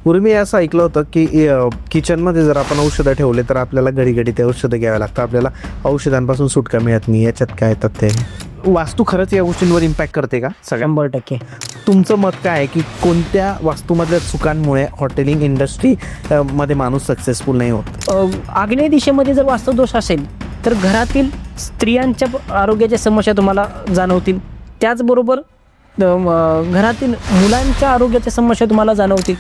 पूर्वी मी असं ऐकलं होतं की किचनमध्ये जर आपण औषधं ठेवले तर आपल्याला घडी घडी ते औषधं घ्यावे लागतं, आपल्याला औषधांपासून सुटका मिळत नाही. याच्यात काय तथ्य आहे? वास्तू खरंच या गोष्टींवर इम्पॅक्ट करते का? 100%. तुमचं मत काय आहे की कोणत्या वास्तूमधल्या चुकांमुळे हॉटेलिंग इंडस्ट्री मध्ये माणूस सक्सेसफुल नाही होत? आग्नेय दिशेमध्ये जर वास्तुदोष असेल तर घरातील स्त्रियांच्या आरोग्याच्या समस्या तुम्हाला जाणवतील. त्याचबरोबर घरातील मुलांच्या आरोग्याच्या समस्या तुम्हाला जाणवतील.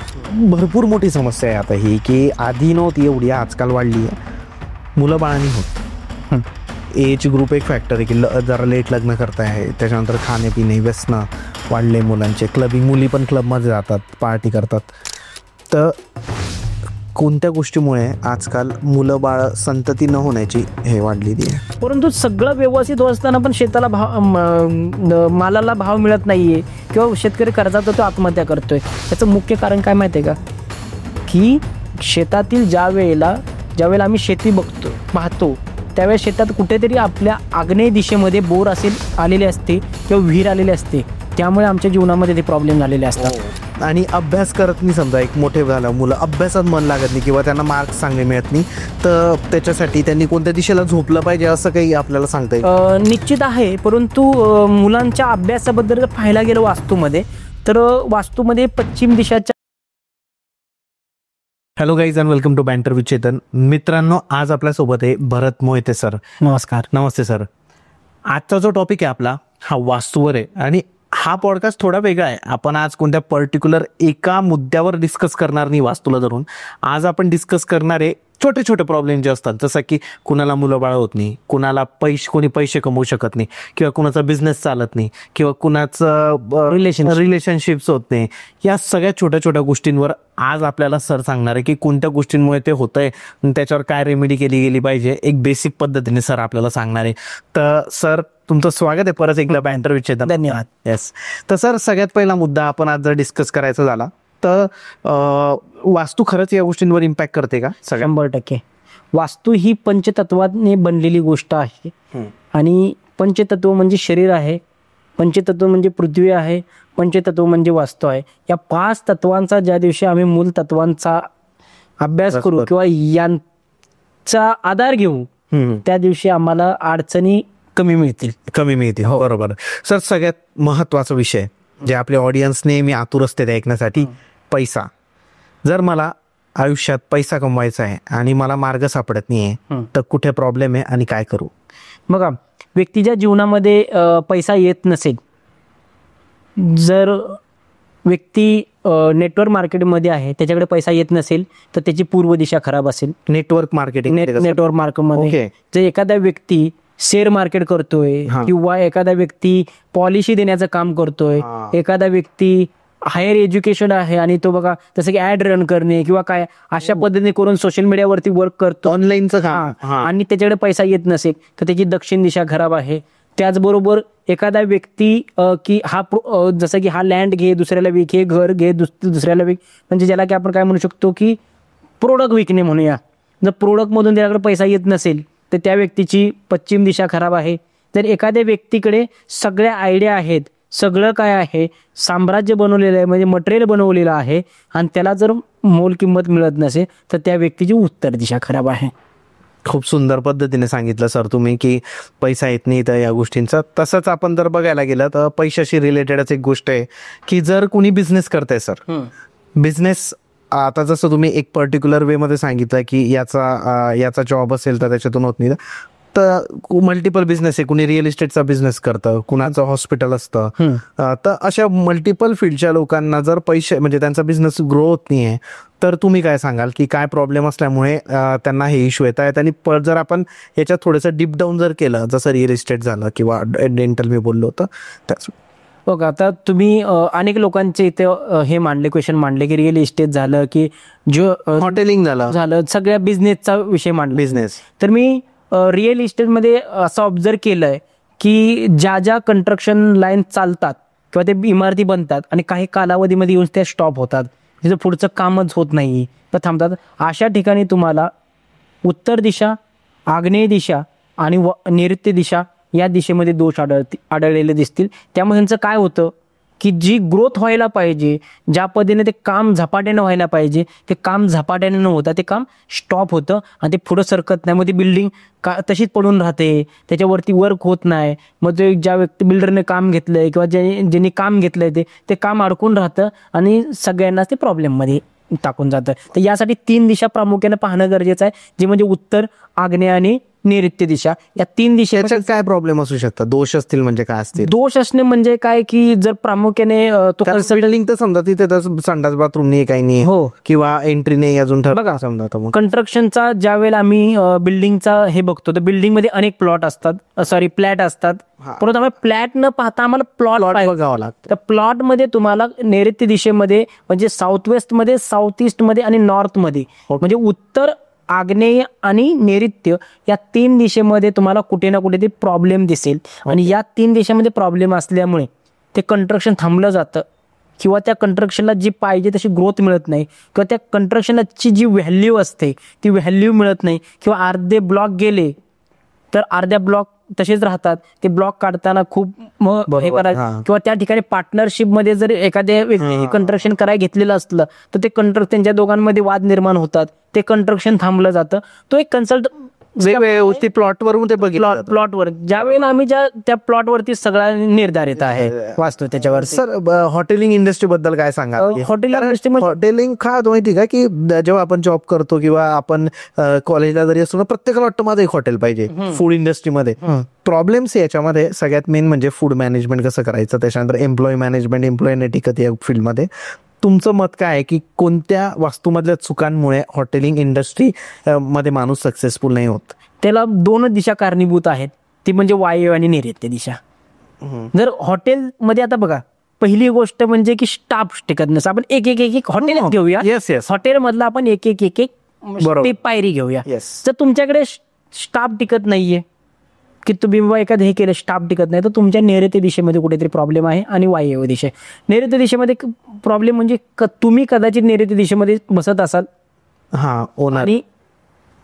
भरपूर मोठी समस्या आहे आता ही, की आधी नव्हती एवढी, आजकाल वाढली आहे. मुलं बाळांनी होत. एज ग्रुप एक फॅक्टर आहे की जरा लेट लग्न करताय आहे, त्याच्यानंतर खाणेपिणे व्यसनं वाढले मुलांचे, क्लबिंग, मुली पण क्लबमध्ये जातात, पार्टी करतात. तर कोणत्या गोष्टीमुळे आजकाल मुलं बाळ संतती न होण्याची हे वाढलेली आहे? परंतु सगळं व्यवस्थित असताना पण शेताला मालाला भाव मिळत नाहीये किंवा शेतकरी कर्जात तो आत्महत्या करतोय. त्याचं मुख्य कारण काय माहिती आहे का? की शेतातील ज्या वेळेला आम्ही शेती पाहतो त्यावेळेस शेतात कुठेतरी आपल्या आग्नेय दिशेमध्ये बोर आलेले असते किंवा विहीर आलेले असते. त्यामुळे आमच्या जीवनामध्ये ते प्रॉब्लेम झालेले असतात. आणि अभ्यास करत नाही, समजा एक मोठे झालं मुलं अभ्यासात मन लागत नाही किंवा त्यांना मार्क्स चांगले मिळत नाही, तर त्याच्यासाठी त्यांनी कोणत्या दिशेला झोपलं पाहिजे असं काही आपल्याला सांगता येईल? निश्चित आहे. परंतु मुलांच्या अभ्यासाबद्दल जर पाहायला गेलं वास्तूमध्ये, तर वास्तूमध्ये पश्चिम दिशाच्या. Hello guys and welcome to banter with Chetan. मित्रांनो, आज आपल्यासोबत आहे भरत मोहिते सर. नमस्कार. नमस्ते सर. आजचा जो टॉपिक आहे आपला हा वास्तूवर आहे आणि हा पॉडकास्ट थोडा वेगळा आहे. आपण आज कोणत्या पर्टिक्युलर एका मुद्द्यावर डिस्कस करणार नाही वास्तूला धरून. आज आपण डिस्कस करणार आहे छोटे छोटे प्रॉब्लेम जे असतात, जसं की कुणाला मुलं बाळ होत नाही, कुणाला कोणी पैसे कमवू शकत नाही, किंवा कुणाचा बिझनेस चालत नाही, किंवा कुणाचं रिलेशनशिप्स होत नाही. या सगळ्या छोट्या छोट्या गोष्टींवर आज आपल्याला सर सांगणार आहे की कोणत्या गोष्टींमुळे ते होतंय, त्याच्यावर काय रेमेडी केली गेली पाहिजे. एक बेसिक पद्धतीने सर आपल्याला सांगणार आहे. तर सर, तुमचं स्वागत आहे परत एकदा बँटर विथ चेतन. धन्यवाद. येस. तर सर, सगळ्यात पहिला मुद्दा आपण आज जर डिस्कस करायचा झाला तर वास्तू खरंच या गोष्टींवर इम्पॅक्ट करते का? 100%. वास्तू ही पंचतत्वाने बनलेली गोष्ट आहे. आणि पंचतत्व म्हणजे शरीर आहे, पंचतत्व म्हणजे पृथ्वी आहे, पंचतत्व म्हणजे वास्तू आहे. या 5 तत्वांचा ज्या दिवशी आम्ही मूल तत्वांचा अभ्यास करू किंवा यांचा आधार घेऊ, त्या दिवशी आम्हाला अडचणी कमी मिळतील. हो, बरोबर. सर, सगळ्यात महत्वाचा विषय जे आपले ऑडियन्स नेहमी आतुर असते ते ऐकण्यासाठी, पैसा. जर मला आयुष्यात पैसा कमवायचा आहे आणि मला मार्ग सापडत नाहीये, तर कुठे प्रॉब्लेम आहे आणि काय करू? बघा, व्यक्तीच्या जीवनामध्ये पैसा येत नसेल, जर व्यक्ती नेटवर्क मार्केटमध्ये आहे, त्याच्याकडे पैसा येत नसेल, तर त्याची पूर्व दिशा खराब असेल. नेटवर्क मार्केटमध्ये जर एखादा व्यक्ती शेअर मार्केट करतोय किंवा एखादा व्यक्ती पॉलिसी देण्याचं काम करतोय, एखादा व्यक्ती हायर एज्युकेशन आहे आणि तो बघा जसं की ऍड रन करणे किंवा काय अशा पद्धतीने करून सोशल मीडियावरती वर्क करतो, ऑनलाईनचं काम, आणि त्याच्याकडे पैसा येत नसेल तर त्याची दक्षिण दिशा खराब आहे. त्याचबरोबर एखादा व्यक्ती की हा जसं की हा लँड घे, दुसऱ्याला विक, हे घर घे, दुसऱ्याला विक, म्हणजे ज्याला की आपण काय म्हणू शकतो की प्रोडक्ट विकणे म्हणूया. जर प्रोडक्टमधून त्याच्याकडे पैसा येत नसेल तर त्या व्यक्तीची पश्चिम दिशा खराब आहे. जर एखाद्या व्यक्तीकडे सगळ्या आयडिया आहेत, सगळं काय आहे, साम्राज्य बनवलेलं आहे, म्हणजे मटेरियल बनवलेलं आहे, आणि त्याला जर मोल किंमत मिळत नसेल तर त्या व्यक्तीची उत्तर दिशा खराब आहे. खूप सुंदर पद्धतीने सांगितलं सर तुम्ही की पैसा येत नाही तर या गोष्टींचा. तसंच आपण जर बघायला गेलं तर पैशाशी रिलेटेडच एक गोष्ट आहे की जर कुणी बिझनेस करताय सर, बिझनेस आता जसं तुम्ही एक पर्टिक्युलर वे मध्ये सांगितलं की याचा जॉब असेल तर त्याच्यातून होत नाही, तर मल्टिपल बिझनेस आहे. कुणी रिअल इस्टेटचा बिझनेस करतं, कुणाचं हॉस्पिटल असतं. तर अशा मल्टिपल फील्डच्या लोकांना जर पैसे म्हणजे त्यांचा बिझनेस ग्रो होत नाहीये, तर तुम्ही काय सांगाल की काय प्रॉब्लेम असल्यामुळे त्यांना हे इश्यू येत आहेत? आणि जर आपण याच्यात थोडंसं डीप डाऊन जर केलं, जसं रिअल इस्टेट झालं किंवा डेंटल मी बोललो होतं त्याच. बघा, आता तुम्ही अनेक लोकांचे इथे हे क्वेश्चन मांडले की रिअल इस्टेट झालं की जो हॉटेलिंग झालं, सगळ्या बिझनेसचा विषय मांडला. बिझनेस तर मी रिअल इस्टेटमध्ये असं ऑब्झर्व केलंय की ज्या कन्स्ट्रक्शन लाईन चालतात किंवा ते इमारती बनतात आणि काही कालावधीमध्ये येऊन त्या स्टॉप होतात, तिचं पुढचं कामच होत नाही, तर थांबतात. अशा ठिकाणी तुम्हाला उत्तर दिशा, आग्नेय दिशा आणि नैऋत्य दिशा या दिशेमध्ये दोष आढळलेले दिसतील. त्यामुळे त्यांचं काय होतं की जी ग्रोथ व्हायला पाहिजे, ज्या पद्धतीने ते काम झपाट्यानं व्हायला पाहिजे, ते काम झपाट्याने न होता ते काम स्टॉप होतं आणि ते पुढं सरकत नाही. मग ती बिल्डिंग तशीच पडून राहते, त्याच्यावरती वर्क होत नाही. मग ते ज्या व्यक्ती बिल्डरने काम घेतलंय किंवा ज्यांनी काम घेतलंय ते काम अडकून राहतं आणि सगळ्यांनाच ते प्रॉब्लेममध्ये टाकून जातं. तर यासाठी 3 दिशा प्रामुख्याने पाहणं गरजेचं आहे, जे म्हणजे उत्तर, आग्नेय आणि नैऋत्य दिशा. या 3 दिशेच्या काय प्रॉब्लेम असू शकतात, दोष असतील म्हणजे काय असतील? दोष असणे म्हणजे काय की जर प्रामुख्याने तो बिल्डिंग तर समजा तिथे संडास बाथरूम नाही, काही नाही, हो किंवा एंट्री नाही अजून बघा, समजा. तर मग कंस्ट्रक्शनचा ज्या वेळेला आम्ही बिल्डिंगचा हे बघतो, तर बिल्डिंग मध्ये अनेक प्लॉट असतात, फ्लॅट असतात. परंतु आम्हाला फ्लॅट न पाहता आम्हाला प्लॉट बघावं लागतं. तर प्लॉट मध्ये तुम्हाला नैऋत्य दिशेमध्ये म्हणजे साऊथ वेस्ट मध्ये, साऊथ ईस्ट मध्ये आणि नॉर्थ मध्ये, म्हणजे उत्तर, आग्नेय आणि नैऋत्य या 3 दिशेमध्ये तुम्हाला कुठे ना कुठे ते प्रॉब्लेम दिसेल. आणि या 3 दिशेमध्ये प्रॉब्लेम असल्यामुळे ते कंस्ट्रक्शन थांबलं जातं किंवा त्या कंस्ट्रक्शनला जी पाहिजे तशी ग्रोथ मिळत नाही, किंवा त्या कंस्ट्रक्शनची जी व्हॅल्यू असते ती व्हॅल्यू मिळत नाही, किंवा अर्धे ब्लॉक गेले तर अर्ध्या ब्लॉक तसेच राहतात. ते ब्लॉक काढताना खूप हे करायचं, किंवा त्या ठिकाणी पार्टनरशिप मध्ये जर एखाद्या व्यक्ती कंस्ट्रक्शन करायला घेतलेलं असलं तर ते त्यांच्या दोघांमध्ये वाद निर्माण होतात, ते कंस्ट्रक्शन थांबलं जातं. तो एक प्लॉटवरून ते बघितलं, प्लॉटवर ज्या वेळेला आम्ही त्या प्लॉटवरती सगळा निर्धारित आहे वास्तव त्याच्यावर. सर, हॉटेलिंग इंडस्ट्री बद्दल काय सांगा? हॉटेलिंग का माहिती का, की जेव्हा आपण जॉब करतो किंवा आपण कॉलेजला जरी असतो ना, प्रत्येकाला वाटतं माझं एक हॉटेल पाहिजे. फूड इंडस्ट्रीमध्ये प्रॉब्लेम्स याच्यामध्ये सगळ्यात मेन म्हणजे फूड मॅनेजमेंट कसं करायचं, त्याच्यानंतर एम्प्लॉई मॅनेजमेंट, एम्प्लॉई टिकत या फील्डमध्ये. तुमचं मत काय आहे की कोणत्या वास्तूमधल्या चुकांमुळे हॉटेलिंग इंडस्ट्री मध्ये माणूस सक्सेसफुल नाही होत? त्याला 2 दिशा कारणीभूत आहेत, ती म्हणजे वायव्य आणि नैऋत्य दिशा. जर हॉटेलमध्ये आता बघा, पहिली गोष्ट म्हणजे की स्टाफ टिकत नसतं. आपण एक हॉटेल घेऊया, हॉटेल मधला आपण एक पायरी घेऊया. जर तुमच्याकडे स्टाफ टिकत नाहीये, की तुम्ही बाबा एखादं हे केलं, स्टाफ टिकत नाही, तर तुमच्या नैऋत्य दिशेमध्ये कुठेतरी प्रॉब्लेम आहे. आणि वायव्य दिशा, नैऋत्य दिशेमध्ये प्रॉब्लेम म्हणजे तुम्ही कदाचित नैऋत्य दिशेमध्ये बसत असाल,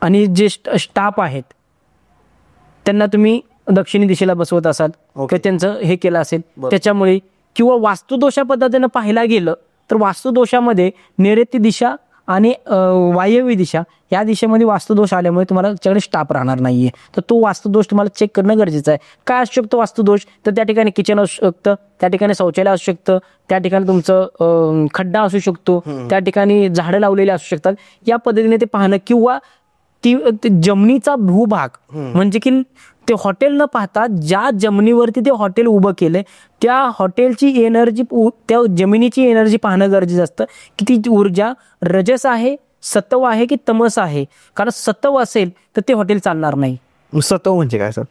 आणि जे स्टाफ आहेत त्यांना तुम्ही दक्षिणी दिशेला बसवत असाल, किंवा त्यांचं हे केलं असेल त्याच्यामुळे, किंवा वास्तुदोषा पद्धतीनं पाहायला गेलं तर वास्तुदोषामध्ये नैऋत्य दिशा आणि वायव्य दिशा या दिशेमध्ये वास्तुदोष आल्यामुळे तुम्हाला त्याच्याकडे स्टाफ राहणार नाहीये. तर तो वास्तुदोष तुम्हाला चेक करणं गरजेचं आहे. काय असू शकतो वास्तुदोष? तर त्या ठिकाणी किचन असू शकतं, त्या ठिकाणी शौचालय असू शकतं, त्या ठिकाणी तुमचं खड्डा असू शकतो, त्या ठिकाणी झाडं लावलेली असू शकतात. या पद्धतीने ते पाहणं, किंवा जमिनीचा भूभाग, म्हणजे की ते हॉटेल न पाहता ज्या जमिनीवरती ते हॉटेल उभं केलंय त्या हॉटेलची एनर्जी, त्या जमिनीची एनर्जी पाहणं गरजेचं असतं, की ती ऊर्जा रजस आहे, सत्व आहे की तमस आहे. कारण सत्व असेल तर ते हॉटेल चालणार नाही. सत्व म्हणजे काय सर?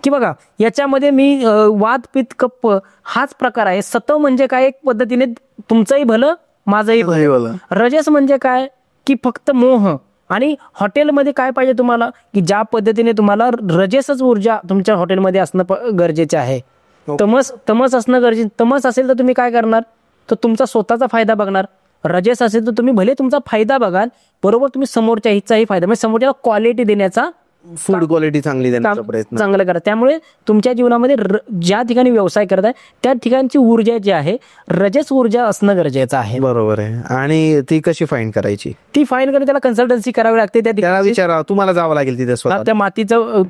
की बघा, याच्यामध्ये मी वाद पित्त कप्प हाच प्रकार आहे. सत्व म्हणजे काय, एक पद्धतीने तुमचंही भलं माझंही भलं. रजस म्हणजे काय, की फक्त मोह. आणि हॉटेलमध्ये काय पाहिजे तुम्हाला, की ज्या पद्धतीने तुम्हाला रजसच ऊर्जा तुमच्या हॉटेलमध्ये असणं गरजेचे आहे. तमस असणं गरजेचं. तमस असेल तर तुम्ही काय करणार, तर तुमचा स्वतःचा फायदा बघणार. रजस असेल तर तुम्ही भले तुमचा फायदा बघाल, बरोबर तुम्ही समोरच्या हिचाही फायदा, म्हणजे समोरच्याला क्वालिटी देण्याचा, फूड क्वालिटी चांगली देण्याचा प्रयत्न चांगलं करा. त्यामुळे तुमच्या जीवनामध्ये ज्या ठिकाणी व्यवसाय करताय त्या ठिकाणची ऊर्जा जी आहे, रजस ऊर्जा असणं गरजेचं आहे. बरोबर आहे. आणि ती कशी फाईंड करायची? ती फाईंड करणे त्याला कन्सल्टन्सी करावी लागते. त्याला विचारा, तुम्हाला जावं लागेल तिथे स्वतः, त्या मातीचं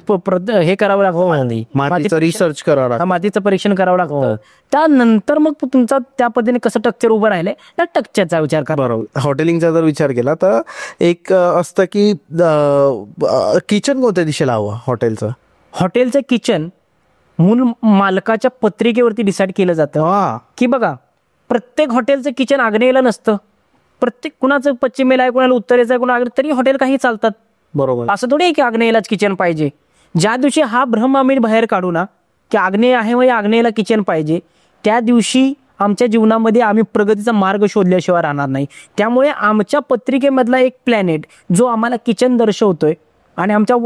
हे करावं लागतं, मातीचं रिसर्च करावं लागतं, मातीचं परीक्षण करावं लागतं. त्यानंतर मग तुमचा त्या पद्धतीने कसं स्ट्रक्चर उभं राहिलंय त्या स्ट्रक्चरचा विचार करा. बरोबर. हॉटेलिंगचा जर विचार केला तर एक असतं की किचन कोणत्या दिशेला हवं हॉटेलचं? हॉटेलचं किचन मूळ मालकाच्या पत्रिकेवरती डिसाईड केलं जातं. की बघा, प्रत्येक हॉटेलचं किचन आग्नेयला नसतं, प्रत्येक कुणाचं पश्चिमेला आहे, कुणाला उत्तरेचं आहे, कुणाला, तरी हॉटेल काही चालतात. बरोबर. असं थोडी आहे की आग्नेयलाच किचन पाहिजे. ज्या दिवशी हा भ्रम आम्ही बाहेर काढू ना, की आग्नेय आहे म्हणजे आग्नेयला किचन पाहिजे, त्या दिवशी आमच्या जीवनामध्ये आम्ही प्रगतीचा मार्ग शोधल्याशिवाय राहणार नाही. त्यामुळे आमच्या पत्रिकेमधला एक प्लॅनेट जो आम्हाला किचन दर्शवतोय आणि आमच्या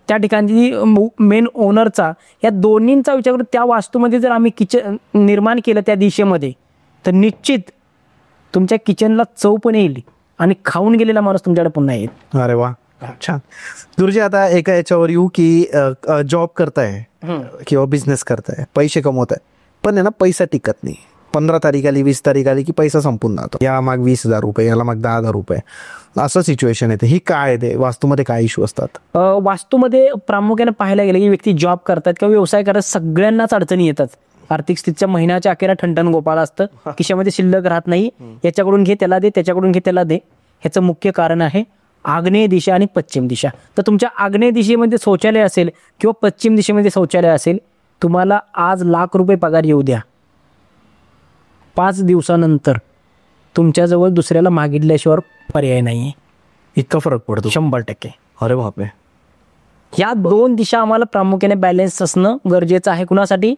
त्या ठिकाणी मेन ओनरचा, या दोन्हींचा विचार करून त्या वास्तूमध्ये जर आम्ही किचन निर्माण केलं त्या दिशेमध्ये, तर निश्चित तुमच्या किचनला चव पण येईल आणि खाऊन गेलेला माणूस तुमच्याकडे पुन्हा येईल. अरे वा, छान. गुरुजी, आता एका याच्यावर येऊ की जॉब करताय किंवा बिझनेस करताय, पैसे कमवताय, पण आहे ना पैसा टिकत नाही. 15 तारीख आली, 20 तारीख आली की पैसा संपून जातो. या माग 20,000 रुपये, याला माग 10,000 रुपये, असं सिच्युएशन येते. ही काय आहे ते वास्तूमध्ये काय इश्यू असतात? वास्तूमध्ये प्रामुख्याने पाहायला गेलं की व्यक्ती जॉब करतात किंवा व्यवसाय करतात, सगळ्यांनाच अडचणी येतात. आर्थिक स्थितीच्या महिन्याच्या अखेरा ठणठण गोपाळ असतं, खिशामध्ये शिल्लक राहत नाही. याच्याकडून घे त्याला दे, त्याच्याकडून घे त्याला दे. ह्याचं मुख्य कारण आहे आग्नेय दिशा आणि पश्चिम दिशा. तर तुमच्या आग्नेय दिशेमध्ये शौचालय असेल किंवा पश्चिम दिशेमध्ये शौचालय असेल, तुम्हाला आज ₹1,00,000 पगार येऊ द्या, 5 दिवसानंतर तुमच्याजवळ दुसऱ्याला मागितल्याशिवाय पर्याय नाही. इतका फरक पडतो? 100%. अरे बापरे. या 2 दिशा आम्हाला प्रामुख्याने बॅलन्स असणं गरजेचं आहे. कुणासाठी?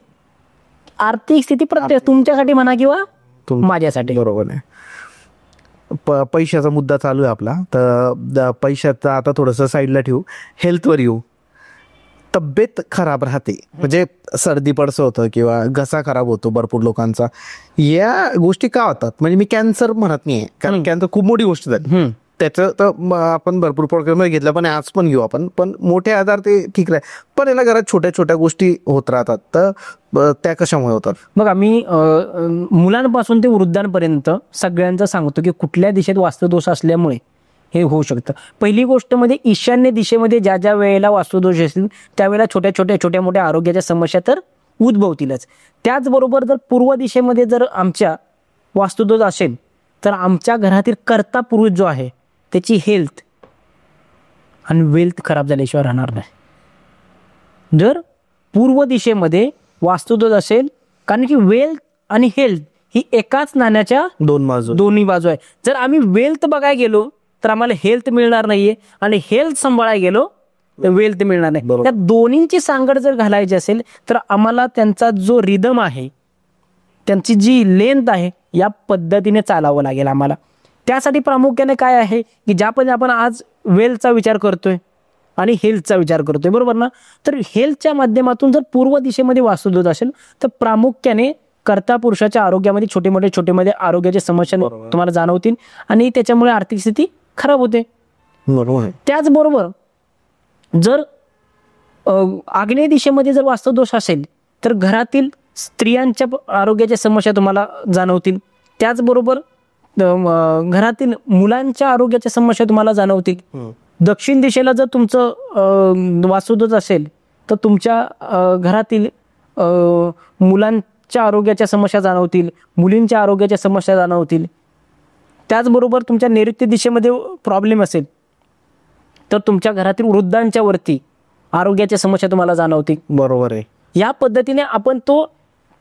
आर्थिक स्थिती प्रत्येक, तुमच्यासाठी म्हणा किंवा माझ्यासाठी. बरोबर आहे. पैशाचा मुद्दा चालू आहे आपला, तर पैशाचा आता थोडंसं साईडला ठेवू, हेल्थवर येऊ. तब्येत खराब राहते, म्हणजे सर्दी पडसं होतं किंवा घसा खराब होतो भरपूर लोकांचा. या गोष्टी का होतात? म्हणजे मी कॅन्सर म्हणत नाही, कारण कॅन्सर खूप मोठी गोष्ट झाली, त्याचं तर आपण भरपूर प्रोग्राममध्ये घेतलं, पण आज पण घेऊ आपण. पण मोठे आजार ते ठीक आहे, पण याला घरात छोट्या छोट्या गोष्टी होत राहतात, तर त्या कशामुळे होतात? बघा, मी मुलांपासून ते वृद्धांपर्यंत सगळ्यांचं सांगतो की कुठल्या दिशेत वास्तुदोष असल्यामुळे हे होऊ शकतं. पहिली गोष्ट म्हणजे ईशान्य दिशेमध्ये ज्या ज्या वेळेला वास्तुदोष असतील त्यावेळेला छोट्या मोठ्या आरोग्याच्या समस्या तर उद्भवतीलच. त्याचबरोबर जर पूर्व दिशेमध्ये जर आमच्या वास्तुदोष असेल तर आमच्या घरातील कर्ता पुरुष जो आहे त्याची हेल्थ आणि वेल्थ खराब झाल्याशिवाय राहणार नाही. जर पूर्व दिशेमध्ये वास्तुदोष असेल, कारण की वेल्थ आणि हेल्थ ही एकाच नाण्याच्या दोन्ही बाजू आहे. जर आम्ही वेल्थ बघायला गेलो तर आम्हाला हेल्थ मिळणार नाहीये, आणि हेल्थ सांभाळायला गेलो तर वेल्थ मिळणार नाही. त्या दोन्हींची सांगड जर घालायची असेल तर आम्हाला त्यांचा जो रिदम आहे, त्यांची जी लेंथ आहे, या पद्धतीने चालावं लागेल आम्हाला. त्यासाठी प्रामुख्याने काय आहे की ज्या पण आपण आज वेल्थचा विचार करतोय आणि हेल्थचा विचार करतोय, बरोबर ना? तर हेल्थच्या माध्यमातून जर पूर्व दिशेमध्ये वास्तुदोष असेल तर प्रामुख्याने कर्ता पुरुषाच्या आरोग्यामध्ये छोटे मोठे आरोग्याच्या समस्या तुम्हाला जाणवतील आणि त्याच्यामुळे आर्थिक स्थिती खराब होते. त्याचबरोबर जर आग्नेय दिशेमध्ये जर वास्तुदोष असेल तर घरातील स्त्रियांच्या आरोग्याच्या समस्या तुम्हाला जाणवतील. त्याचबरोबर घरातील मुलांच्या आरोग्याच्या समस्या तुम्हाला जाणवतील. दक्षिण दिशेला जर तुमचं वास्तुदोष असेल तर तुमच्या घरातील मुलांच्या आरोग्याच्या समस्या जाणवतील, मुलींच्या आरोग्याच्या समस्या जाणवतील. त्याचबरोबर तुमच्या नैऋत्य दिशेमध्ये प्रॉब्लेम असेल तर तुमच्या घरातील वृद्धांच्या वरती आरोग्याच्या समस्या तुम्हाला जाणवतील. बरोबर आहे. या पद्धतीने आपण तो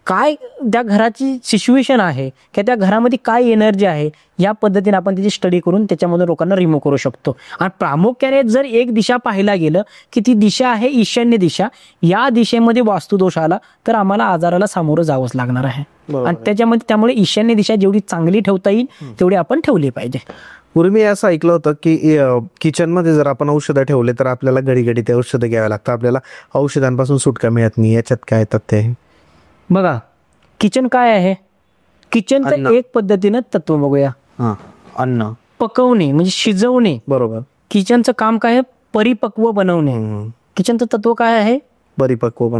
काय त्या घराची सिच्युएशन आहे किंवा त्या घरामध्ये काय एनर्जी आहे या पद्धतीने आपण त्याची स्टडी करून त्याच्यामधून लोकांना रिमूव्ह करू शकतो. आणि प्रामुख्याने जर एक दिशा पाहायला गेलं की ती दिशा आहे ईशान्य दिशा, या दिशेमध्ये वास्तुदोष आला तर आम्हाला आजाराला सामोरं जावंच लागणार आहे. आणि त्यामुळे ईशान्य दिशा जेवढी चांगली ठेवता येईल तेवढी आपण ठेवली पाहिजे. पूर्वी मी असं ऐकलं होतं की किचनमध्ये जर आपण औषधं ठेवले तर आपल्याला घडी ते औषधं घ्यावे लागतात, आपल्याला औषधांपासून सुटका मिळत नाही. याच्यात काय तथ्य आहे? बघा, किचन काय आहे? किचनचं एक पद्धतीनं तत्व बघूया. अन्न पकवणे म्हणजे शिजवणे. बरोबर. किचनचं काम काय आहे? परिपक्व बनवणे. किचनचं तत्व काय आहे? परिपक्व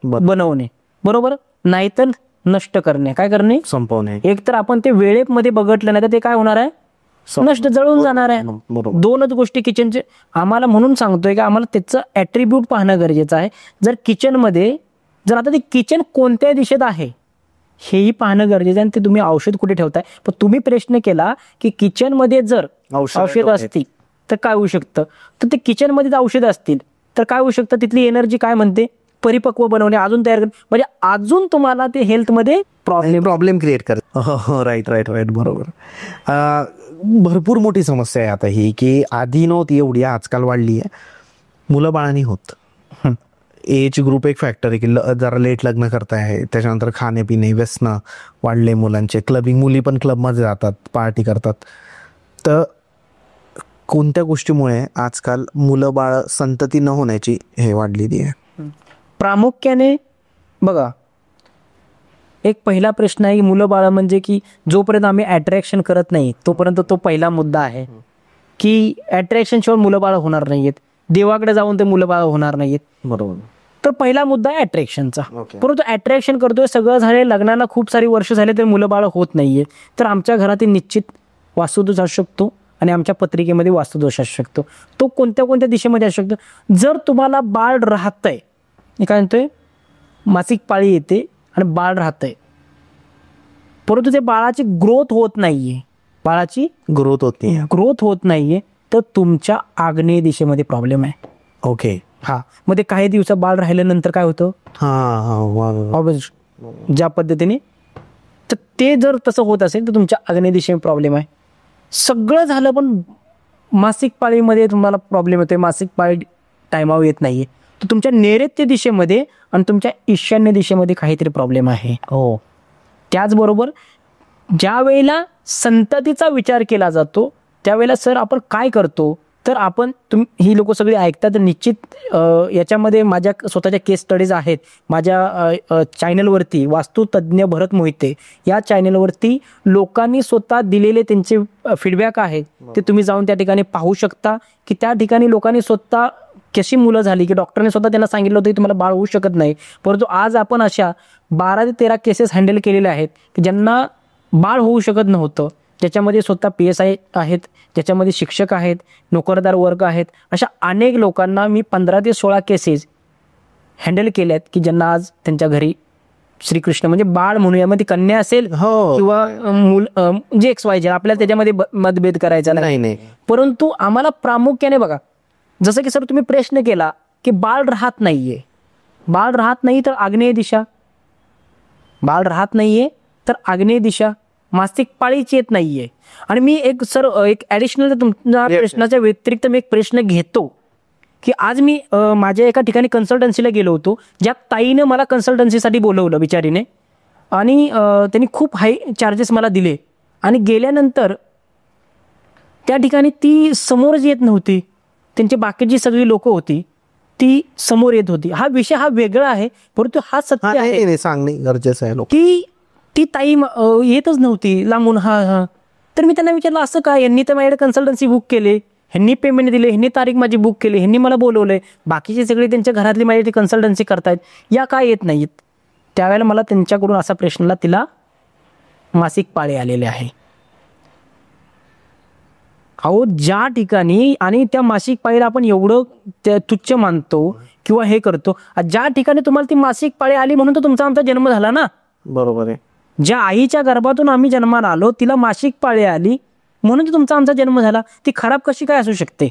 बनवणे. बरोबर. नाहीतर नष्ट करणे. काय करणे? संपवणे. एक तर आपण ते वेळेमध्ये बघितलं नाही तर ते काय होणार आहे? नष्ट, जळून जाणार आहे. दोनच गोष्टी किचनचे आम्हाला, म्हणून सांगतोय की आम्हाला त्याचं ऍट्रिब्यूट पाहणं गरजेचं आहे. जर किचनमध्ये जर आता ते किचन कोणत्या दिशेत आहे हेही पाहणं गरजेचं आहे. आणि ते तुम्ही औषध कुठे ठेवताय. पण तुम्ही प्रश्न केला की किचनमध्ये जर औषध असतील तर काय होऊ शकतं, तर ते किचनमध्ये जर औषध असतील तर काय होऊ शकतं, तिथली एनर्जी काय म्हणते? परिपक्व बनवणे, अजून तयार करणे, म्हणजे अजून तुम्हाला ते हेल्थमध्ये प्रॉब्लेम क्रिएट करत. राईट. बरोबर. भरपूर मोठी समस्या आहे आता ही, की आधी नव्हती एवढी, आजकाल वाढली आहे. मुलं बाळांनी होत. एज ग्रुप एक फॅक्टर आहे की जरा लेट लग्न करताय, त्याच्यानंतर खाणेपिणे व्यसन वाढले मुलांचे, क्लबिंग, मुली पण क्लबमध्ये जातात, पार्टी करतात. तर कोणत्या गोष्टीमुळे आजकाल मुलं बाळ संतती न होण्याची हे वाढलेली आहे? प्रामुख्याने बघा, एक पहिला प्रश्न आहे की मुलं बाळ म्हणजे की जोपर्यंत आम्ही अट्रॅक्शन करत नाही तोपर्यंत तो पहिला मुद्दा आहे की अट्रॅक्शन शिवाय मुलं बाळ होणार नाहीयेत. देवाकडे जाऊन ते मुलं बाळ होणार नाहीयेत. बरोबर. तर पहिला मुद्दा आहे अट्रॅक्शनचा. Okay. परंतु अट्रॅक्शन करतोय, सगळं झाले, लग्नाला खूप सारी वर्ष झाले तर मुलं बाळ होत नाहीये, तर आमच्या घरातील निश्चित वास्तुदोष असू शकतो आणि आमच्या पत्रिकेमध्ये वास्तुदोष असू शकतो. तो कोणत्या कोणत्या दिशेमध्ये असू शकतो. जर तुम्हाला बाळ राहतंय, मी काय म्हणतोय, मासिक पाळी येते आणि बाळ राहतंय, परंतु ते बाळाची ग्रोथ होत नाहीये, बाळाची ग्रोथ होत नाही. ग्रोथ होत नाहीये, तर तुमच्या आग्नेय दिशेमध्ये प्रॉब्लेम आहे. ओके. हा, मग ते काही दिवसात बाळ राहिल्यानंतर काय होतं, हा. ज्या पद्धतीने, तर ते जर तसं होत असेल तर तुमच्या आग्नेय दिशेने प्रॉब्लेम आहे. सगळं झालं पण मासिक पाळीमध्ये तुम्हाला प्रॉब्लेम येतोय, मासिक पाळी टायमावर येत नाहीये, तर तुमच्या नैऋत्य दिशेमध्ये आणि तुमच्या ईशान्य दिशेमध्ये काहीतरी प्रॉब्लेम आहे. हो. त्याचबरोबर ज्या वेळेला संततीचा विचार केला जातो त्यावेळेला सर आपण काय करतो, तर आपण ही लोक सगळी ऐकतात, तर निश्चित याच्यामध्ये माझ्या स्वतःच्या केस स्टडीज आहेत. माझ्या चॅनलवरती वास्तुतज्ञ भरत मोहिते या चॅनलवरती लोकांनी स्वतः दिलेले त्यांचे फीडबॅक आहेत, ते तुम्ही जाऊन त्या ठिकाणी पाहू शकता की त्या ठिकाणी लोकांनी स्वतः कशी मुलं झाली, की डॉक्टरने स्वतः त्यांना सांगितलं होतं की तुम्हाला बाळ होऊ शकत नाही, परंतु आज आपण अशा 12 ते 13 केसेस हँडल केलेल्या आहेत की ज्यांना बाळ होऊ शकत नव्हतं, ज्याच्यामध्ये स्वतः PSI आहेत, ज्याच्यामध्ये शिक्षक आहेत, नोकरदार वर्ग आहेत. अशा अनेक लोकांना मी 15 ते 16 केसेस हँडल केल्या आहेत की ज्यांना आज त्यांच्या घरी श्रीकृष्ण म्हणजे बाळ म्हणूया, मग ती कन्या असेल हो. किंवा मूल जे XYZ, आपल्याला त्याच्यामध्ये मतभेद करायचा नाही. परंतु आम्हाला प्रामुख्याने बघा, जसं की सर तुम्ही प्रश्न केला की बाळ राहत नाहीये, बाळ राहत नाही तर आग्नेय दिशा, बाळ राहत नाहीये तर आग्नेय दिशा, मासिक पाळीच येत नाहीये. आणि मी एक सर एक ॲडिशनल तुमच्या प्रश्नाच्या व्यतिरिक्त मी एक प्रश्न घेतो की आज मी माझ्या एका ठिकाणी कन्सल्टन्सीला गेलो होतो, ज्या ताईनं मला कन्सल्टन्सीसाठी बोलवलं बिचारीने, आणि त्यांनी खूप हाय चार्जेस मला दिले, आणि गेल्यानंतर त्या ठिकाणी ती समोरच येत नव्हती, त्यांची बाकीची सगळी लोक होती ती समोर येत होती. हा विषय हा वेगळा आहे, परंतु हा सत्य आहे सांगणे गरजेचं आहे. की ती ताई येतच नव्हती लांबून. हा, तर मी त्यांना विचारलं असं काय, यांनी तर माझ्याकडे कन्सल्टन्सी बुक केले, ह्यांनी पेमेंट दिले, ह्यांनी तारीख माझी बुक केली, ह्यांनी मला बोलवलंय, बाकीचे सगळे त्यांच्या घरातली माझी कन्सल्टन्सी करतायत, या काय येत नाहीत. त्यावेळेला मला त्यांच्याकडून असा प्रश्नला, तिला मासिक पाळी आलेले आहे. अहो, ज्या ठिकाणी, आणि त्या मासिक पाळीला आपण एवढं तुच्छ मानतो किंवा हे करतो, ज्या ठिकाणी तुम्हाला ती मासिक पाळी आली म्हणून तर तुमचा आमचा जन्म झाला ना. बरोबर आहे. ज्या आईच्या गर्भातून आम्ही जन्माला आलो, तिला मासिक पाळी आली म्हणून तर तुमचा आमचा जन्म झाला. ती खराब कशी काय असू शकते,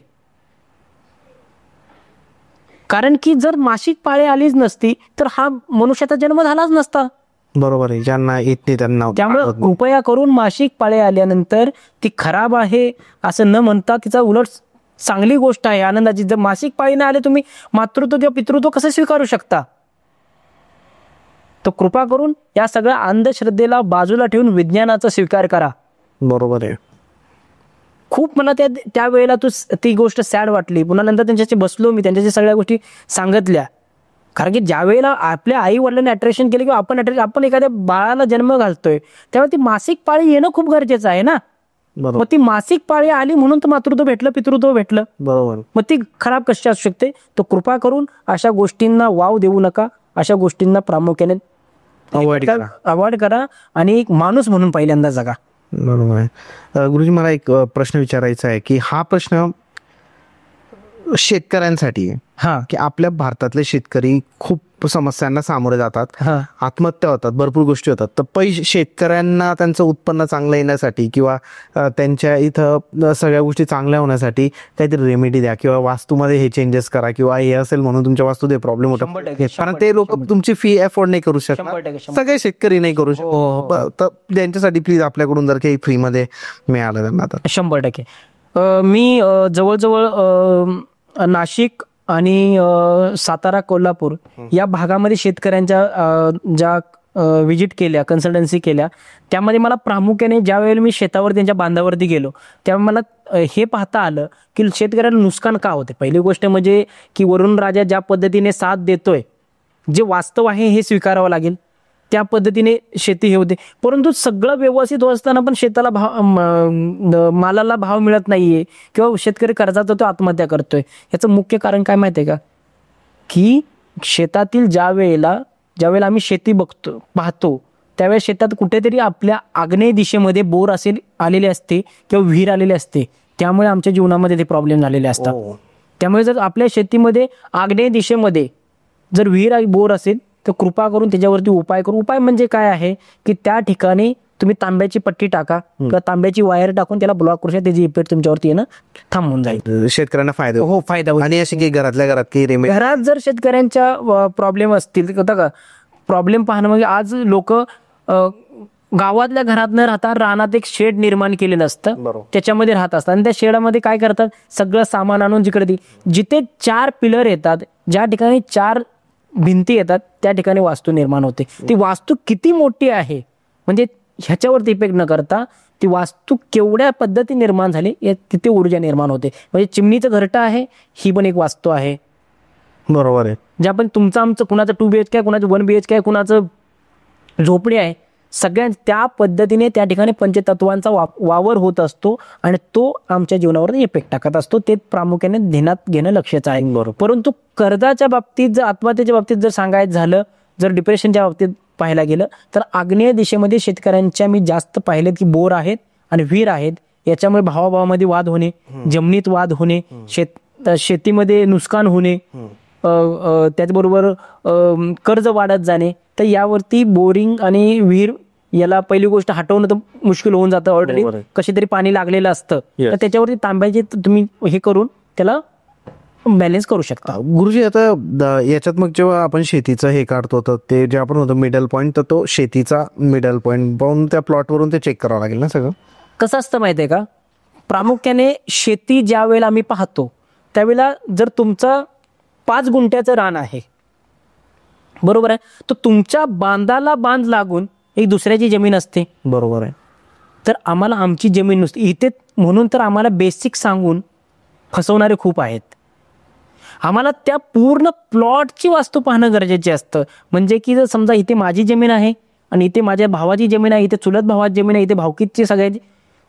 कारण की जर मासिक पाळी आलीच नसती तर हा मनुष्याचा जन्म झालाच नसता. बरोबर आहे. ज्यांना येत नाही त्यांना. त्यामुळे कृपया करून मासिक पाळी आल्यानंतर ती खराब आहे असं न म्हणता तिचा उलट चांगली गोष्ट आहे, आनंदाची. जर मासिक पाळी नाही आले, तुम्ही मातृत्व किंवा पितृत्व कसं स्वीकारू शकता. तर कृपा करून या सगळ्या अंधश्रद्धेला बाजूला ठेवून विज्ञानाचा स्वीकार करा. बरोबर आहे. खूप मला त्यावेळेला ती गोष्ट सॅड वाटली. पुन्हा नंतर त्यांच्याशी बसलो मी, त्यांच्याशी सगळ्या गोष्टी सांगितल्या. कारण की ज्या वेळेला आपल्या आई वडिलांनी अट्रॅक्शन केलं किंवा आपण एखाद्या बाळाला जन्म घालतोय, त्यावेळेला ती मासिक पाळी येणं खूप गरजेचं आहे ना. मग ती मासिक पाळी आली म्हणून तर मातृत्व भेटलं, पितृत्व भेटलं. बरोबर. मग ती खराब कशी असू शकते. तर कृपा करून अशा गोष्टींना वाव देऊ नका, अशा गोष्टींना प्रामुख्याने अवॉइड करा आणि एक माणूस म्हणून पहिल्यांदा जगा. बरोबर आहे. गुरुजी, मला एक प्रश्न विचारायचा आहे की हा प्रश्न शेतकऱ्यांसाठी आहे. हा, की आपल्या भारतातले शेतकरी खूप समस्यांना सामोरे जातात, हा, आत्महत्या होतात, भरपूर गोष्टी होतात. तर शेतकऱ्यांना त्यांचं उत्पन्न चांगलं येण्यासाठी किंवा त्यांच्या इथं सगळ्या गोष्टी चांगल्या होण्यासाठी काहीतरी रेमेडी द्या, किंवा वास्तूमध्ये हे चेंजेस करा, किंवा हे असेल म्हणून तुमच्या वास्तूत प्रॉब्लेम होतात. 100%, कारण ते लोक तुमची फी अफोर्ड नाही करू शकत, 100%. सगळे शेतकरी नाही करू शकत. तर त्यांच्यासाठी प्लीज आपल्याकडून जर काही फ्रीमध्ये मिळालं त्यांना तर. 100%. मी जवळजवळ नाशिक आणि सातारा, कोल्हापूर या भागामध्ये शेतकऱ्यांच्या ज्या व्हिजिट केल्या, कन्सल्टन्सी केल्या, त्यामध्ये मला प्रामुख्याने ज्या वेळेला मी शेतावर त्यांच्या बांधावरती गेलो त्यावेळी मला हे पाहता आलं की शेतकऱ्याला नुकसान का होते. पहिली गोष्ट म्हणजे की वरुण राजा ज्या पद्धतीने साथ देतोय, जे वास्तव आहे हे स्वीकारावं लागेल, त्या पद्धतीने शेती हे होते. परंतु सगळं व्यवस्थित होत असताना पण शेताला मालाला भाव मिळत नाहीये किंवा शेतकरी कर्जाचा तो आत्महत्या करतोय. याचं मुख्य कारण काय माहितीये का, की शेतातील ज्यावेळेला आम्ही शेती पाहतो त्यावेळेस शेतात कुठेतरी आपल्या आग्नेय दिशेमध्ये बोर आलेले असते किंवा विहीर आलेले असते, त्यामुळे आमच्या जीवनामध्ये ते प्रॉब्लेम झालेले असतात. त्यामुळे जर आपल्या शेतीमध्ये आग्नेय दिशेमध्ये जर विहीर बोर असेल तर कृपा करून त्याच्यावरती उपाय करू. उपाय म्हणजे काय आहे की त्या ठिकाणी तुम्ही तांब्याची पट्टी टाका किंवा तांब्याची वायर टाकून त्याला ब्लॉक करू शकता, त्याची इफेक्ट तुमच्यावरती येणं थांबून जाईल. शेतकऱ्यांना फायदा हो, फायदा होईल. आणि असे की घरातल्या घरात की घरात जर शेतकऱ्यांच्या प्रॉब्लेम असतील तर का प्रॉब्लेम पाहणं म्हणजे आज लोक गावातल्या घरात न राहता रानात एक शेड निर्माण केलेलं असतं, त्याच्यामध्ये राहत असतात आणि त्या शेडामध्ये काय करतात, सगळं सामान आणून जिथे 4 पिलर येतात, ज्या ठिकाणी 4 भिंती येतात त्या ठिकाणी वास्तू निर्माण होते. ती वास्तू किती मोठी आहे म्हणजे ह्याच्यावरती इफेक्ट न करता ती वास्तू केवढ्या पद्धती निर्माण झाली तिथे ऊर्जा निर्माण होते. म्हणजे चिमणीचं घरटं आहे, ही पण एक वास्तू आहे. बरोबर आहे. जे आपण तुमचं आमचं कुणाचं 2 BHK आहे, कुणाचं 1 BHK आहे, कुणाचं झोपडी आहे, सगळ्या त्या पद्धतीने त्या ठिकाणी पंचतत्वांचा वावर होत असतो आणि तो आमच्या जीवनावर इफेक्ट टाकत असतो. ते प्रामुख्याने ध्यानात घेणं लक्षाचं आहे. बरोबर. परंतु कर्जाच्या बाबतीत जर आत्महत्येच्या बाबतीत जर सांगायचं झालं, जर डिप्रेशनच्या बाबतीत पाहायला गेलं तर आग्नेय दिशेमध्ये शेतकऱ्यांच्या मी जास्त पाहिलेत की बोर आहेत आणि विहीर आहेत, याच्यामुळे भावाभावामध्ये वाद होणे, जमिनीत वाद होणे, शेतीमध्ये नुकसान होणे, त्याचबरोबर कर्ज वाढत जाणे. तर यावरती बोरिंग आणि विहीर याला पहिली गोष्ट हटवणं तर मुश्किल होऊन जातं. ऑलरेडी कशी तरी पाणी लागलेलं असतं, तर त्याच्यावरती तांब्याचे तुम्ही हे करून त्याला बॅलन्स करू शकता. गुरुजी आता याच्यात मग जेव्हा आपण शेतीचं हे काढतो तर ते जे आपण होतं मिडल पॉईंट, तर तो शेतीचा मिडल पॉईंट पाहून त्या प्लॉटवरून ते चेक करावं लागेल ना सगळं. कसं असतं माहिती आहे का, प्रामुख्याने शेती ज्या वेळेला आम्ही पाहतो त्यावेळेला जर तुमचं 5 गुंठ्याचं रान आहे, बरोबर आहे, तर तुमच्या बांधाला बांध लागून एक दुसऱ्याची जमीन असते. बरोबर आहे. तर आम्हाला आमची जमीन नसते इथे, म्हणून तर आम्हाला बेसिक सांगून फसवणारे खूप आहेत. आम्हाला त्या पूर्ण प्लॉटची वास्तू पाहणं गरजेचे असतं. म्हणजे की जर समजा इथे माझी जमीन आहे आणि इथे माझ्या भावाची जमीन आहे, इथे चुलत भावाची जमीन आहे, इथे भावकीची सगळ्याची,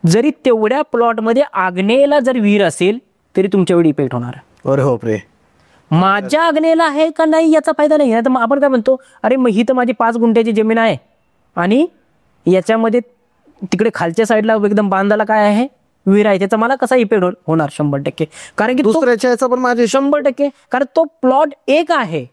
जरी तेवढ्या प्लॉटमध्ये आग्नेयला जर विहीर असेल तरी तुमच्यावर इफेक्ट होणार. अरे हो रे, माझ्या आग्नेयला आहे का नाही याचा फायदा नाही. तर मग आपण काय म्हणतो, अरे मग ही तर माझी 5 गुंठ्याची जमीन आहे आणि याच्यामध्ये तिकडे खालच्या साईडला एकदम बांधाला काय आहे, विहीर आहे, त्याचा मला कसा इफेक्ट होणार 100%. कारण की दुसऱ्याच्या याचा पण माझे 100%, कारण तो प्लॉट एक आहे.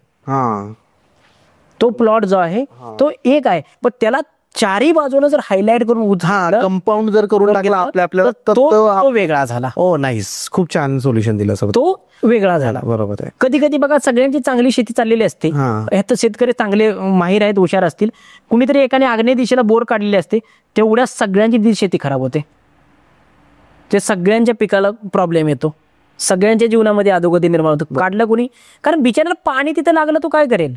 तो प्लॉट जो आहे तो एक आहे, पण त्याला 4ही बाजूला जर हायलाइट करून कंपाऊंड जर करून टाकला आपल्याला तो वेगळा झाला. ओ नाईस, खूप छान सोल्युशन दिलं सर. तो वेगळा झाला. बरोबर आहे. कधी कधी बघा सगळ्यांची चांगली शेती चाललेली असते, ह्यात शेतकरी चांगले माहीर आहेत, हुशार असतील, कुणीतरी एकाने आग्नेय दिशेला बोर काढलेले असते, तेवढ्या सगळ्यांची शेती खराब होते. ते सगळ्यांच्या पिकाला प्रॉब्लेम येतो, सगळ्यांच्या जीवनामध्ये अधोगती निर्माण होतं. काढलं कोणी, कारण बिचाऱ्याला पाणी तिथं लागलं तो काय करेल.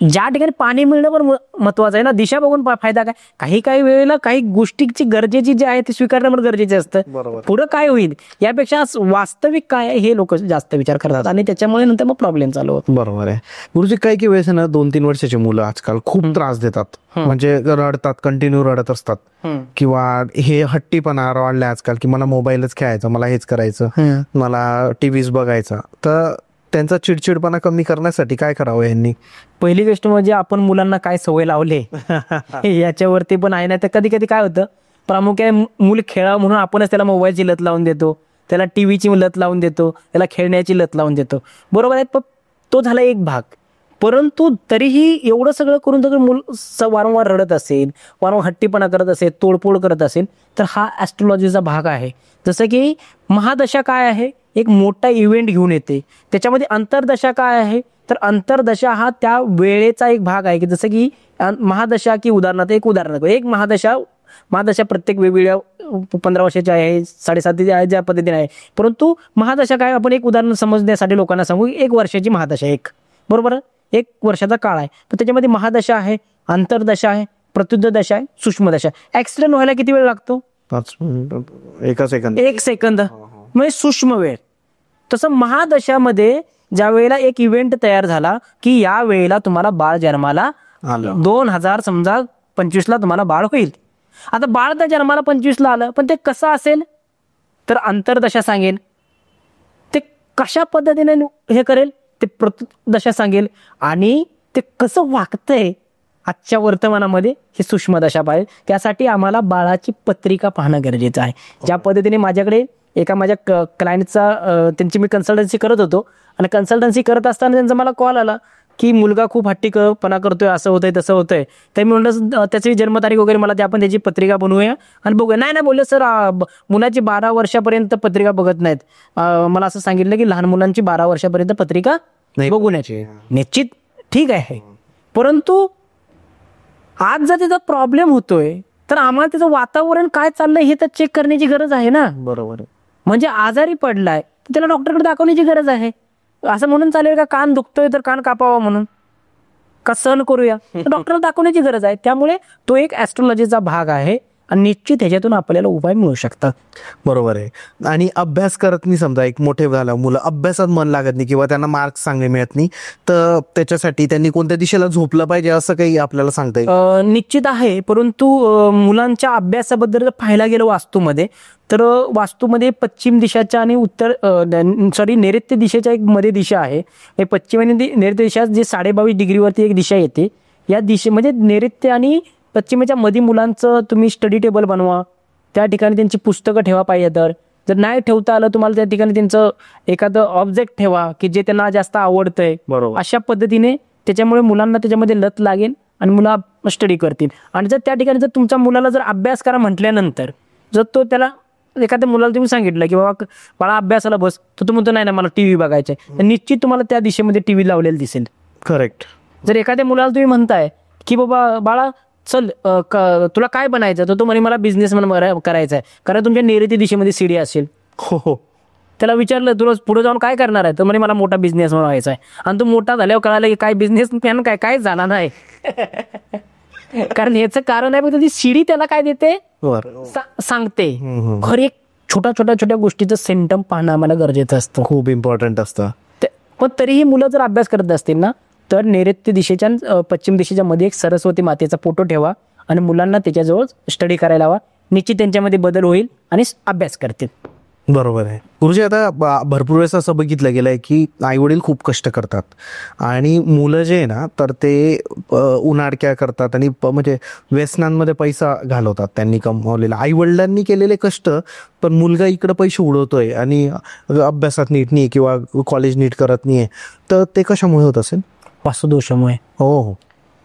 ज्या ठिकाणी पाणी मिळणं पण महत्वाचं आहे ना, दिशा बघून फायदा काय. काही वेळेला काही गोष्टीची गरजेची जे आहे ते स्वीकारणं पण गरजेचं असतं. पुढं काय होईल यापेक्षा वास्तविक काय आहे हे लोक जास्त विचार करतात आणि त्याच्यामुळे नंतर मग प्रॉब्लेम चालू होतो. बरोबर आहे गुरुजी. काही वेळेस ना 2-3 वर्षाची मुलं आजकाल खूप त्रास देतात, म्हणजे रडतात, कंटिन्यू रडत असतात, किंवा हे हट्टीपणा वाढलाय आजकाल की मला मोबाईलच खेळायचा, मला हेच करायचं, मला टीव्हीच बघायचा. तर त्यांचा चिडचिडपणा कमी करण्यासाठी काय करावं यांनी? पहिली गोष्ट म्हणजे आपण मुलांना काय सवय लावले याच्यावरती पण आहे ना. तर कधी कधी काय होतं, प्रामुख्याने मूल खेळावं म्हणून आपणच त्याला मोबाईलची लत लावून देतो, त्याला टीव्हीची लत लावून देतो, त्याला खेळण्याची लत लावून देतो. बरोबर आहे, पण तो झाला एक भाग. परंतु तरीही एवढं सगळं करून जर मूल वारंवार रडत असेल, वारंवार हट्टीपणा करत असेल, तोडफोड करत असेल, तर हा ॲस्ट्रोलॉजीचा भाग आहे. जसं की महादशा काय आहे, एक मोठा इव्हेंट घेऊन येते. त्याच्यामध्ये अंतर्दशा काय आहे, तर अंतर्दशा हा त्या वेळेचा एक भाग आहे. की जसं की महादशा, की उदाहरणार्थ एक महादशा प्रत्येक वेगवेगळ्या 15 वर्षाची आहे, 7.5 आहे, ज्या पद्धतीने आहे. परंतु महादशा काय, आपण एक उदाहरण समजण्यासाठी लोकांना सांगू, 1 वर्षाची महादशा, बरोबर, 1 वर्षाचा काळ आहे. तर त्याच्यामध्ये महादशा आहे, अंतर्दशा आहे, प्रत्युत्तर दशा आहे, सूक्ष्मदशा. ऍक्सिडेंट व्हायला किती वेळ लागतो? 5 मिनिट, 1 सेकंद, म्हणजे सूक्ष्म वेळ. तसं महादशामध्ये ज्या वेळेला एक इव्हेंट तयार झाला की या वेळेला तुम्हाला बाळ जन्माला 2025ला तुम्हाला बाळ होईल. आता बाळ तर जन्माला 25ला आलं, पण ते कसं असेल, तर अंतर्दशा सांगेल ते कशा पद्धतीने हे करेल, ते प्रतदशा सांगेल, आणि ते कसं वागतंय आजच्या वर्तमानामध्ये हे सूक्ष्म दशा पाहिजे. त्यासाठी आम्हाला बाळाची पत्रिका पाहणं गरजेचं आहे. ज्या पद्धतीने माझ्याकडे एका माझ्या क्लायंटचा त्यांची मी कन्सल्टन्सी करत होतो, आणि कन्सल्टन्सी करत असताना त्यांचा मला कॉल आला की मुलगा खूप हट्टीपणा करतोय, असं होतंय तसं होतंय. तर मी म्हटलं त्याची जन्मतारीख वगैरे मला ते आपण त्याची पत्रिका बनवूया आणि बघूया. नाही बोलले सर, मुलाची 12 वर्षापर्यंत पत्रिका बघत नाहीत. मला असं सांगितलं की लहान मुलांची 12 वर्षापर्यंत पत्रिका बघू नये. निश्चित ठीक आहे, परंतु आज जर त्याचा प्रॉब्लेम होतोय तर आम्हाला त्याचं वातावरण काय चाललंय हे तर चेक करण्याची गरज आहे ना. बरोबर. म्हणजे आजारी पडलाय तर त्याला डॉक्टरकडे दाखवण्याची गरज आहे. असं म्हणून चालेल का कान दुखतोय तर कान कापावा म्हणून का सहन करूया? डॉक्टरला दाखवण्याची गरज आहे. त्यामुळे तो एक ऍस्ट्रोलॉजीचा भाग आहे आणि निश्चित ह्याच्यातून आपल्याला उपाय मिळू शकतात. बरोबर आहे. आणि अभ्यास करत नाही, समजा एक मोठे झालं मुलं अभ्यासात मन लागत नाही किंवा त्यांना मार्क्स चांगले मिळत नाही, तर त्याच्यासाठी त्यांनी कोणत्या दिशेला झोपलं पाहिजे असं काही आपल्याला सांगता येईल? निश्चित आहे, परंतु मुलांच्या अभ्यासाबद्दल जर पाहायला गेलं वास्तूमध्ये, तर वास्तूमध्ये पश्चिम दिशाच्या आणि नैऋत्य दिशेच्या एक मध्ये दिशा आहे. हे पश्चिम आणि नैऋत्य दिशा जे 22.5 डिग्रीवरती एक दिशा येते. या दिशेमध्ये नैऋत्य आणि पश्चिमेच्या मध्ये मुलांचं तुम्ही स्टडी टेबल बनवा. त्या ठिकाणी त्यांची पुस्तकं ठेवा पाहिजे. तर जर नाही ठेवता आलं तुम्हाला त्या ठिकाणी त्यांचं एखादं ऑब्जेक्ट ठेवा की जे त्यांना जास्त आवडतंय. बरोबर. अशा पद्धतीने त्याच्यामुळे मुलांना त्याच्यामध्ये लत लागेल आणि मुलं स्टडी करतील. आणि जर त्या ठिकाणी जर तुमच्या मुलाला जर अभ्यास करा म्हटल्यानंतर जर तो त्याला एखाद्या मुलाला तुम्ही सांगितलं की बाबा बाळा अभ्यासाला बस, तर तो म्हणतो नाही ना मला टीव्ही बघायचा आहे, तर निश्चित तुम्हाला त्या दिशेमध्ये टीव्ही लावलेला दिसेल. करेक्ट. जर एखाद्या मुलाला तुम्ही म्हणताय की बाबा बाळा चल तुला काय बनायचं, तर तो म्हणे मला बिझनेसमॅन करायचा आहे, कारण तुमच्या नैऋत्य दिशेमध्ये सीडी असेल. हो. त्याला विचारलं तुला पुढे जाऊन काय करणार आहे, तर म्हणे मला मोठा बिझनेसमॅन व्हायचा आहे. आणि तो मोठा झाल्यावर कळालं की काय बिझनेसमॅन काय झाला नाही. कारण याचं कारण आहे ती सीडी त्याला काय देते सांगते. खर एक छोट्या गोष्टीचं सेंटम पाहणं आम्हाला गरजेचं असतं, खूप इम्पॉर्टंट असतं. पण तरीही मुलं जर अभ्यास करत असतील ना, तर नैऋत्य दिशेच्या पश्चिम दिशेच्या मध्ये एक सरस्वती मातेचा फोटो ठेवा आणि मुलांना त्याच्याजवळ स्टडी करायला हवा. निश्चित त्यांच्यामध्ये बदल होईल आणि अभ्यास करतील. बरोबर आहे गुरुजी. आता भरपूर वेळेस असं बघितलं गेलंय की आई वडील खूप कष्ट करतात आणि मुलं जे आहे ना तर ते उन्हाडक्या करतात आणि म्हणजे व्यसनांमध्ये पैसा घालवतात त्यांनी कमवलेला. आई वडिलांनी केलेले कष्ट, पण मुलगा इकडे पैसे उडवतोय आणि अभ्यासात नीट नाही किंवा कॉलेज नीट करत नाहीये, तर ते कशामुळे होत असेल? वास्तुदोषामुळे. हो.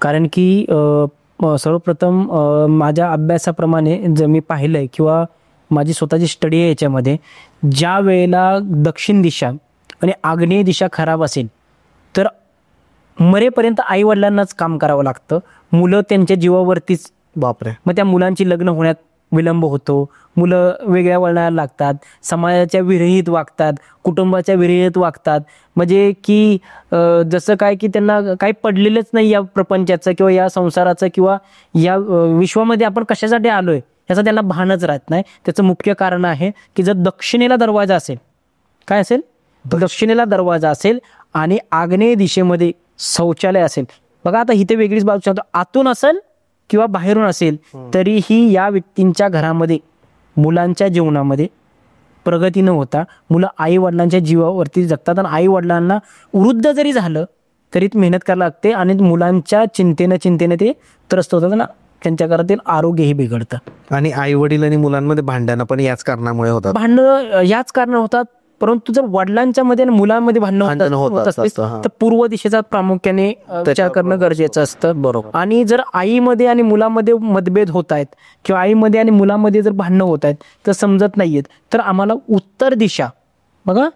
कारण की सर्वप्रथम माझ्या अभ्यासाप्रमाणे जर मी पाहिलंय किंवा माझी स्वतःची स्टडी आहे याच्यामध्ये, ज्या वेळेला दक्षिण दिशा आणि आग्नेय दिशा खराब असेल तर मरेपर्यंत आई वडिलांनाच काम करावं लागतं. मुलं त्यांच्या जीवावरतीच. बापरे. मग त्या मुलांची लग्न होण्यात विलंब होतो, मुलं वेगळ्या वळणाला लागतात, समाजाच्या विरहित वागतात, कुटुंबाच्या विरहित वागतात. म्हणजे की जसं काय की त्यांना काही पडलेलंच नाही या प्रपंचाचं किंवा या संसाराचं किंवा या विश्वामध्ये आपण कशासाठी आलोय याचं त्यांना भानच राहत नाही. त्याचं मुख्य कारण आहे की जर दक्षिणेला दरवाजा असेल, काय असेल, दक्षिणेला दरवाजा असेल आणि आग्नेय दिशेमध्ये शौचालय असेल. बघा आता इथे वेगळीच बाजू सांगतो, आतून असेल किंवा बाहेरून असेल तरीही या व्यक्तींच्या घरामध्ये मुलांच्या जीवनामध्ये प्रगती न होता मुलं आई वडिलांच्या जीवावरती जगतात. आणि आई वडिलांना वृद्ध जरी झालं तरी मेहनत करायला लागते आणि मुलांच्या चिंतेने ते त्रस्त होतात ना, त्यांच्या घरातील आरोग्यही बिघडतं. आणि आई वडील आणि मुलांमध्ये भांडणं पण याच कारणामुळे होतात. भांडणं याच कारण होतात. परंतु जर वडिलांच्या मध्ये आणि मुलांमध्ये भांडणं होत असतील तर पूर्व दिशेचा प्रामुख्याने विचार करणं गरजेचं असतं. बरोबर. आणि जर आईमध्ये आणि मुलामध्ये मतभेद होत आहेत किंवा आईमध्ये आणि मुलामध्ये जर भांडणं होत आहेत तर समजत नाहीयेत, तर आम्हाला उत्तर दिशा, बघा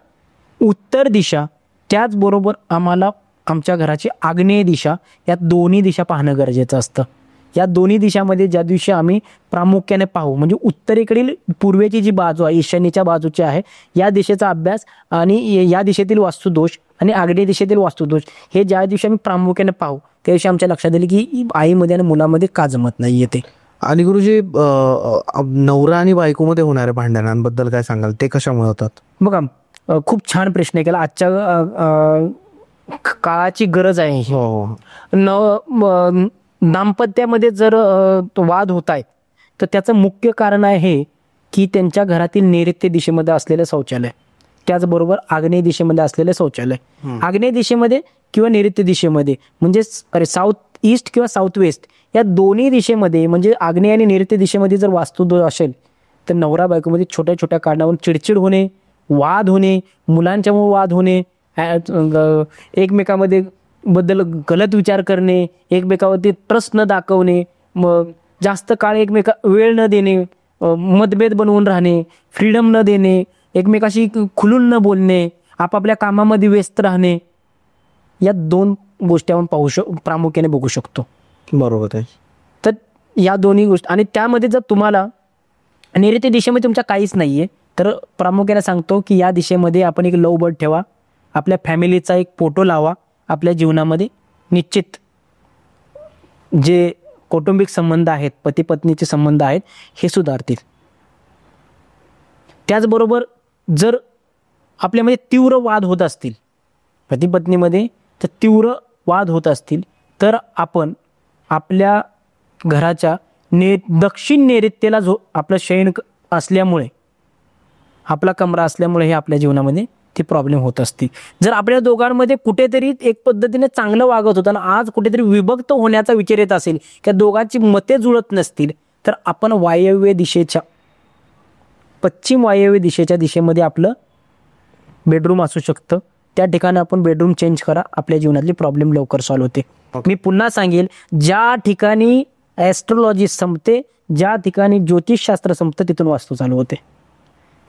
उत्तर दिशा, त्याचबरोबर आम्हाला आमच्या घराची आग्नेय दिशा, या दोन्ही दिशा पाहणं गरजेचं असतं. या दोन्ही दिशामध्ये ज्या दिवशी आम्ही प्रामुख्याने पाहू, म्हणजे उत्तरेकडील पूर्वेची जी बाजू आहे, ईशान्येच्या बाजूची आहे, या दिशेचा अभ्यास आणि या दिशेतील वास्तुदोष आणि आग्नेय दिशेतील वास्तुदोष हे ज्या दिवशी आम्ही प्रामुख्याने पाहू त्या दिवशी आमच्या लक्षात आले की आईमध्ये आणि मुलामध्ये का जमत नाही येते. आणि गुरुजी नवरा आणि बायकोमध्ये होणाऱ्या भांडणांबद्दल काय सांगाल, ते कशामुळे होतात? बघा खूप छान प्रश्न केला. आजच्या काळाची गरज आहे. दाम्पत्यामध्ये जर वाद होत आहेत तर त्याचं मुख्य कारण आहे की त्यांच्या घरातील नैऋत्य दिशेमध्ये असलेलं शौचालय. त्याचबरोबर आग्नेय दिशेमध्ये असलेले शौचालय. आग्नेय दिशेमध्ये किंवा नैऋत्य दिशेमध्ये म्हणजे साऊथ ईस्ट किंवा साऊथ वेस्ट या दोन्ही दिशेमध्ये म्हणजे आग्नेय आणि नैऋत्य दिशेमध्ये जर वास्तुदोष असेल तर नवरा बायकोमध्ये छोट्या छोट्या कारणावरून चिडचिड होणे, वाद होणे, मुलांच्यामुळे वाद होणे, एकमेकामध्ये बद्दल गलत विचार करणे, एकमेकावरती ट्रस्ट न दाखवणे, मग जास्त काळ वेळ न देणे, मतभेद बनवून राहणे, फ्रीडम न देणे, एकमेकाशी खुलून न बोलणे, आपापल्या कामामध्ये व्यस्त राहणे, या 2 गोष्टी आपण प्रामुख्याने बघू शकतो. बरोबर आहे. तर या दोन्ही गोष्टी आणि त्यामध्ये जर तुम्हाला नैऋत्य दिशेमध्ये तुमच्या काहीच नाहीये तर प्रामुख्याने सांगतो की या दिशेमध्ये आपण एक लव बर्ड ठेवा, आपल्या फॅमिलीचा एक फोटो लावा. आपल्या जीवनामध्ये निश्चित जे कौटुंबिक संबंध आहेत, पती पत्नीचे संबंध आहेत, हे सुधारतील. त्याचबरोबर जर आपल्यामध्ये तीव्र वाद होत असतील, पती पत्नीमध्ये तर तीव्र वाद होत असतील, तर आपण आपल्या घराच्या दक्षिण नैऋत्येला जो आपलं शयन असल्यामुळे, आपला कमरा असल्यामुळे हे आपल्या जीवनामध्ये ते प्रॉब्लेम होत असतील. जर आपल्या दोघांमध्ये कुठेतरी एक पद्धतीने चांगलं वागत होतं आणि आज कुठेतरी विभक्त होण्याचा विचार येत असेल किंवा दोघांची मते जुळत नसतील, तर आपण वायव्य दिशेच्या, पश्चिम वायव्य दिशेच्या दिशेमध्ये आपलं बेडरूम असू शकतं. त्या ठिकाणी आपण बेडरूम चेंज करा, आपल्या जीवनातली प्रॉब्लेम लवकर सॉल्व्ह होते. मी पुन्हा सांगेल, ज्या ठिकाणी ॲस्ट्रोलॉजी संपते, ज्या ठिकाणी ज्योतिषशास्त्र संपतं, तिथून वास्तू चालू होते.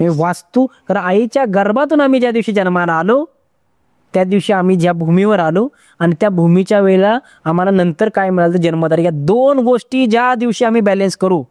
वास्तू, कारण आईच्या गर्भातून आम्ही ज्या दिवशी जन्माला आलो त्या दिवशी आम्ही ज्या भूमीवर आलो आणि त्या भूमीच्या वेळेला आम्हाला नंतर काय मिळालं, जन्मतारीख, या 2 गोष्टी ज्या दिवशी आम्ही बॅलन्स करू,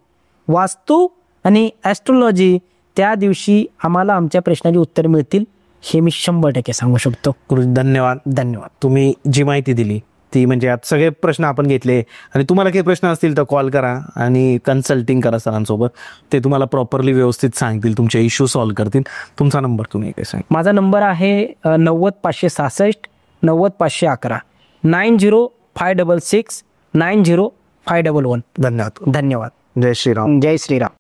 वास्तू आणि ॲस्ट्रोलॉजी, त्या दिवशी आम्हाला आमच्या प्रश्नाची उत्तर मिळतील, हे मी 100% सांगू शकतो. गुरुजी धन्यवाद. धन्यवाद. तुम्ही जी माहिती दिली ती म्हणजे आता सगळे प्रश्न आपण घेतले आणि तुम्हाला काही प्रश्न असतील तर कॉल करा आणि कन्सल्टिंग करा सरांसोबत. ते तुम्हाला प्रॉपरली व्यवस्थित सांगतील, तुमचे इश्यू सॉल्व्ह करतील. तुमचा नंबर तुम्ही काय सांग? माझा नंबर आहे 90-566 90-511 90-566 90-511. धन्यवाद. धन्यवाद. जय श्रीराम. जय श्रीराम.